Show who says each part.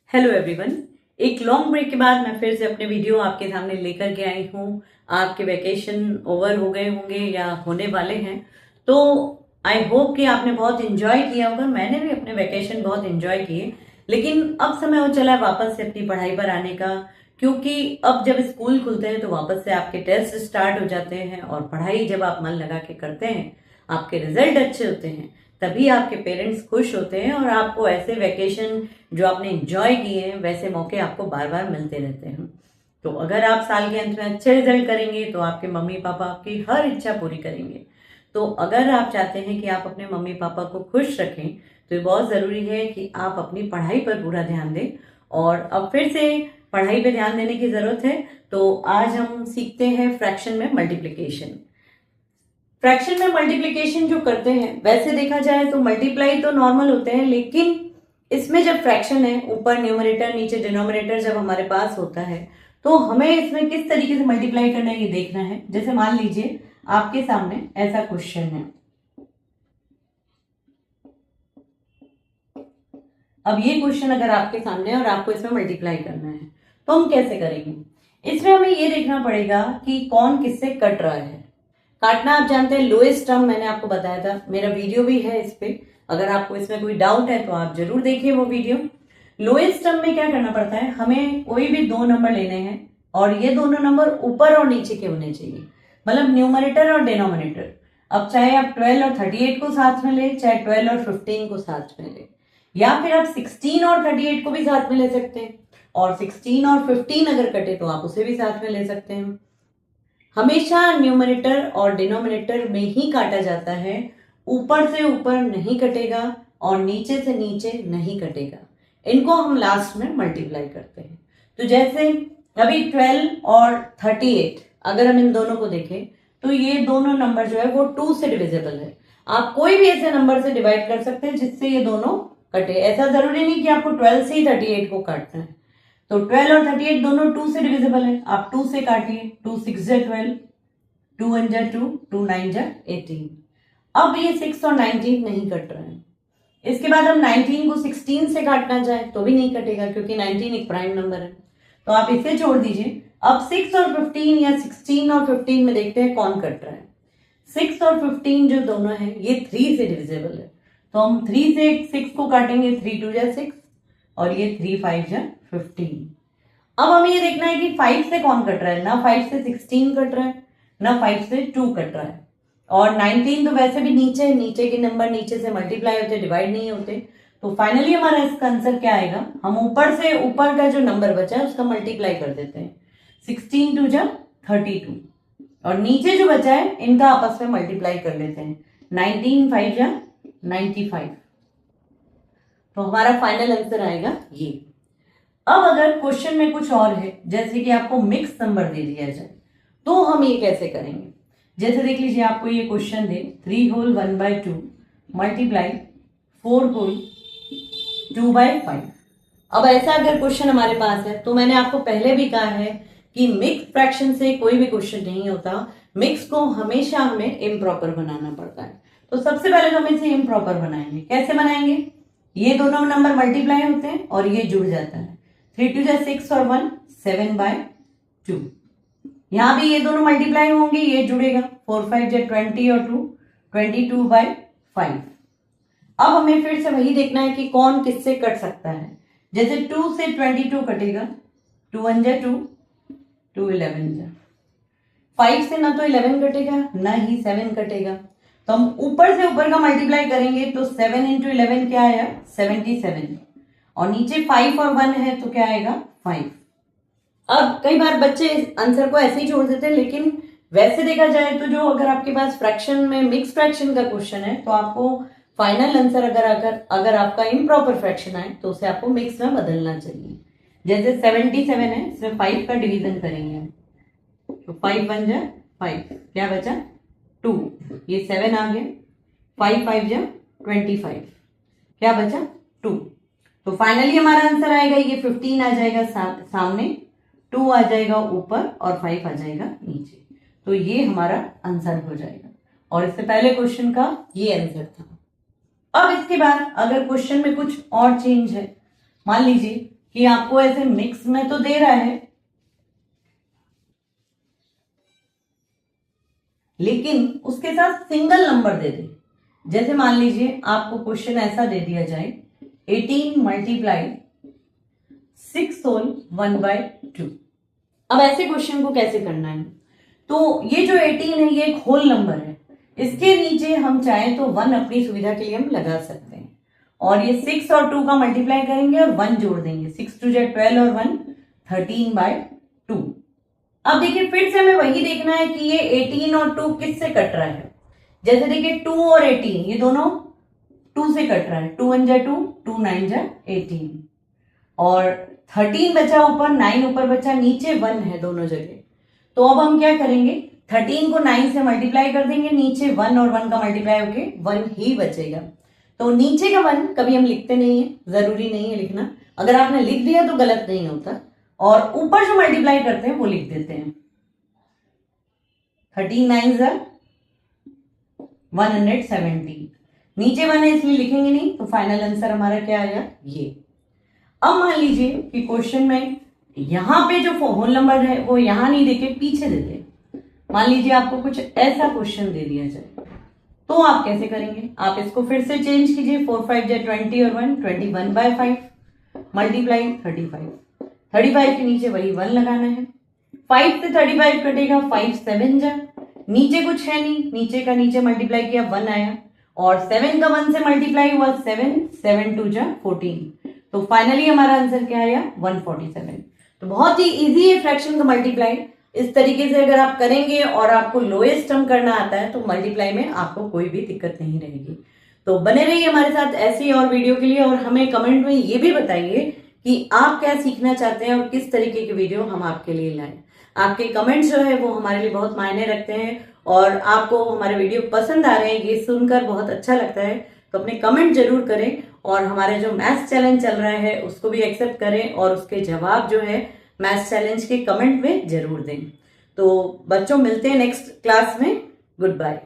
Speaker 1: Hello everyone. एक long break के बाद मैं फिर से अपने वीडियो आपके सामने लेकर के आई हूँ। आपके वैकेशन ओवर हो गए होंगे या होने वाले हैं, तो आई होप कि आपने बहुत एंजॉय किया होगा। मैंने भी अपने वैकेशन बहुत एंजॉय किए, लेकिन अब समय हो चला है वापस से अपनी पढ़ाई पर आने का, क्योंकि अब जब स्कूल खुलते हैं तो वापस से आपके टेस्ट स्टार्ट हो जाते हैं और पढ़ाई जब आप मन लगा के करते हैं, आपके रिजल्ट अच्छे होते हैं, तभी आपके पेरेंट्स खुश होते हैं और आपको ऐसे वैकेशन जो आपने एंजॉय किए हैं वैसे मौके आपको बार बार मिलते रहते हैं। तो अगर आप साल के अंत में अच्छे रिजल्ट करेंगे तो आपके मम्मी पापा आपकी हर इच्छा पूरी करेंगे। तो अगर आप चाहते हैं कि आप अपने मम्मी पापा को खुश रखें तो ये बहुत ज़रूरी है कि आप अपनी पढ़ाई पर पूरा ध्यान दें। और अब फिर से पढ़ाई पे ध्यान देने की ज़रूरत है। तो आज हम सीखते हैं फ्रैक्शन में मल्टीप्लिकेशन। फ्रैक्शन में मल्टीप्लिकेशन जो करते हैं, वैसे देखा जाए तो मल्टीप्लाई तो नॉर्मल होते हैं, लेकिन इसमें जब फ्रैक्शन है, ऊपर न्यूमरेटर नीचे डिनोमिनेटर जब हमारे पास होता है, तो हमें इसमें किस तरीके से मल्टीप्लाई करना है ये देखना है। जैसे मान लीजिए आपके सामने ऐसा क्वेश्चन है। अब ये क्वेश्चन अगर आपके सामने है और आपको इसमें मल्टीप्लाई करना है, तो हम कैसे करेंगे? इसमें हमें ये देखना पड़ेगा कि कौन किससे कट रहा है। काटना आप जानते हैं, लोएस्ट टर्म मैंने आपको बताया था, मेरा वीडियो भी है इस पे। अगर आपको इसमें कोई डाउट है तो आप जरूर देखिए वो वीडियो। लोएस्ट टर्म में क्या करना पड़ता है, हमें कोई भी दो नंबर लेने हैं और ये दोनों नंबर ऊपर और नीचे के होने चाहिए, मतलब न्यूमरेटर और डिनोमिनेटर। अब चाहे आप 12 और 38 को साथ में ले, चाहे 12 और 15 को साथ में ले, या फिर आप 16 और 38 को भी साथ में ले सकते हैं, और 16 और 15 अगर कटे तो आप उसे भी साथ में ले सकते हैं। हमेशा न्यूमरेटर और डिनोमिनेटर में ही काटा जाता है, ऊपर से ऊपर नहीं कटेगा और नीचे से नीचे नहीं कटेगा। इनको हम लास्ट में मल्टीप्लाई करते हैं। तो जैसे अभी 12 और 38 अगर हम इन दोनों को देखें तो ये दोनों नंबर जो है वो 2 से डिविजिबल है। आप कोई भी ऐसे नंबर से डिवाइड कर सकते हैं जिससे ये दोनों कटे। ऐसा जरूरी नहीं कि आपको 12 से ही 38 को काटना है। तो 12 और 38 दोनों 2 से डिविजिबल है, आप 2 से काटिए। 2 6 जा 12, 2 1 जा 2, 2 9 जा 18। अब ये 6 और 19 नहीं कट रहे हैं। इसके बाद हम 19 को 16 से काटना चाहे तो भी नहीं कटेगा, क्योंकि 19 एक प्राइम नंबर है। तो आप इसे छोड़ दीजिए। अब 6 और 15 या 16 और 15 में देखते हैं कौन कट रहा है। 6 और 15 जो दोनों है ये 3 से डिविजिबल है, तो हम 3 से 6 को काटेंगे। 3 2 जा 6 और ये 3 5 जा 15। अब हमें ये देखना है कि 5 से कौन कट रहा है। ना 5 से 16 कट रहा है, ना 5 से 2 कट रहा है, और 19 तो वैसे भी नीचे के नंबर नीचे से मल्टीप्लाई होते, डिवाइड नहीं होते। तो फाइनली हमारा इसका आंसर क्या आएगा, हम ऊपर से ऊपर का जो नंबर बचा है उसका मल्टीप्लाई कर देते हैं। 16 2 जा 32 और नीचे जो बचा है इनका आपस में मल्टीप्लाई कर लेते हैं। 19 5 जा 95। तो हमारा फाइनल आंसर आएगा ये। अब अगर क्वेश्चन में कुछ और है, जैसे कि आपको मिक्स नंबर दे दिया जाए, तो हम ये कैसे करेंगे? जैसे देख लीजिए, आपको ये क्वेश्चन दे 3 होल 1/2 मल्टीप्लाई 4 होल 2/5। अब ऐसा अगर क्वेश्चन हमारे पास है तो मैंने आपको पहले भी कहा है कि मिक्स फ्रैक्शन से कोई भी क्वेश्चन नहीं होता। मिक्स को हमेशा हमें इम्प्रॉपर बनाना पड़ता है। तो सबसे पहले तो हम इसे इम्प्रॉपर बनाएंगे। कैसे बनाएंगे? ये दोनों नंबर मल्टीप्लाई होते हैं और ये जुड़ जाता है। 3 2 जा 6 और 1 7/2। यहां भी ये दोनों मल्टीप्लाई होंगे, ये जुड़ेगा। 4 5 जा 20 और 2 22/5। अब हमें फिर से वही देखना है कि कौन किससे कट सकता है। जैसे 2 से 22 कटेगा, 2 1 जा 2, 2 11 जा। 5 से ना तो 11 कटेगा ना ही 7 कटेगा, तो हम ऊपर से ऊपर का मल्टीप्लाई करेंगे तो 7 इंटू 11 क्या आया? 77। और नीचे 5 और 1 है तो क्या आएगा? 5। अब कई बार बच्चे आंसर को ऐसे ही छोड़ देते हैं, लेकिन वैसे देखा जाए तो जो अगर आपके पास फ्रैक्शन में मिक्स फ्रैक्शन का क्वेश्चन है तो आपको फाइनल आंसर अगर आपका इम्प्रॉपर फ्रैक्शन आए तो उसे आपको मिक्स में बदलना चाहिए। जैसे 77 है, इसमें 5 का डिवीजन करेंगे तो 5 1 जा 5, क्या बचा? 2। ये 7 आ गया। 5 5 जा 25, क्या बचा? 2। तो फाइनली हमारा आंसर आएगा ये 15 आ जाएगा सामने, 2 आ जाएगा ऊपर और 5 आ जाएगा नीचे। तो ये हमारा आंसर हो जाएगा। और इससे पहले क्वेश्चन का ये आंसर था। अब इसके बाद अगर क्वेश्चन में कुछ और चेंज है, मान लीजिए कि आपको ऐसे मिक्स में तो दे रहा है, लेकिन उसके साथ सिंगल नंबर दे दे। जैसे मान लीजिए आपको क्वेश्चन ऐसा दे दिया जाए 18 मल्टीप्लाई 6 होल 1/2। अब ऐसे क्वेश्चन को कैसे करना है? तो ये जो 18 है ये एक होल नंबर है, इसके नीचे हम चाहें तो 1 अपनी सुविधा के लिए हम लगा सकते हैं, और ये 6 और 2 का मल्टीप्लाई करेंगे और 1 जोड़ देंगे। 6 2 12 और 1 13/2। अब देखिए फिर से हमें वही देखना है कि ये 18 और 2 किससे कट रहा है। जैसे देखिए 2 और 18 ये दोनों 2 से कट रहा है। 2 1 जा 2, 2 9 जा 18, और 13 बचा ऊपर, 9 ऊपर बचा, नीचे 1 है दोनों जगह। तो अब हम क्या करेंगे, 13 को 9 से मल्टीप्लाई कर देंगे, नीचे 1 और 1 का मल्टीप्लाई होके 1 ही बचेगा। तो नीचे का 1 कभी हम लिखते नहीं है, जरूरी नहीं है लिखना। अगर आपने लिख दिया तो गलत नहीं होता, और ऊपर जो मल्टीप्लाई करते हैं वो लिख देते हैं। 13 9 जा 170, नीचे 1 है इसलिए लिखेंगे नहीं, तो फाइनल आंसर हमारा क्या आया, ये। अब मान लीजिए कि क्वेश्चन में यहां पे जो होल नंबर है वो यहां नहीं देके पीछे दे दे। मान लीजिए आपको कुछ ऐसा क्वेश्चन दे दिया जाए, तो आप कैसे करेंगे? आप इसको फिर से चेंज कीजिए। 4 5 जा 20 और 1 21/5 मल्टीप्लाई 35। 35 के नीचे वही 1 लगाना है। 5 से 35 कटेगा, 5 7 जा, नीचे कुछ है नहीं, नीचे का नीचे मल्टीप्लाई किया 1 आया, और 7 का 1 से मल्टीप्लाई हुआ 7 7 2 जा 14। तो फाइनली हमारा आंसर क्या आया, 147। तो बहुत ही इजी है फ्रैक्शन का मल्टीप्लाई। इस तरीके से अगर आप करेंगे और आपको लोएस्ट टर्म करना आता है तो मल्टीप्लाई में आपको कोई भी दिक्कत नहीं रहेगी। तो बने रहिए हमारे साथ ऐसी और वीडियो के लिए, और हमें कमेंट में ये भी बताइए कि आप क्या सीखना चाहते हैं और किस तरीके की वीडियो हम आपके लिए लाएं। आपके कमेंट्स जो है वो हमारे लिए बहुत मायने रखते हैं, और आपको हमारे वीडियो पसंद आ रहे हैं ये सुनकर बहुत अच्छा लगता है। तो अपने कमेंट जरूर करें, और हमारे जो मैथ्स चैलेंज चल रहा है उसको भी एक्सेप्ट करें, और उसके जवाब जो है मैथ्स चैलेंज के कमेंट में जरूर दें। तो बच्चों मिलते हैं नेक्स्ट क्लास में। Good bye.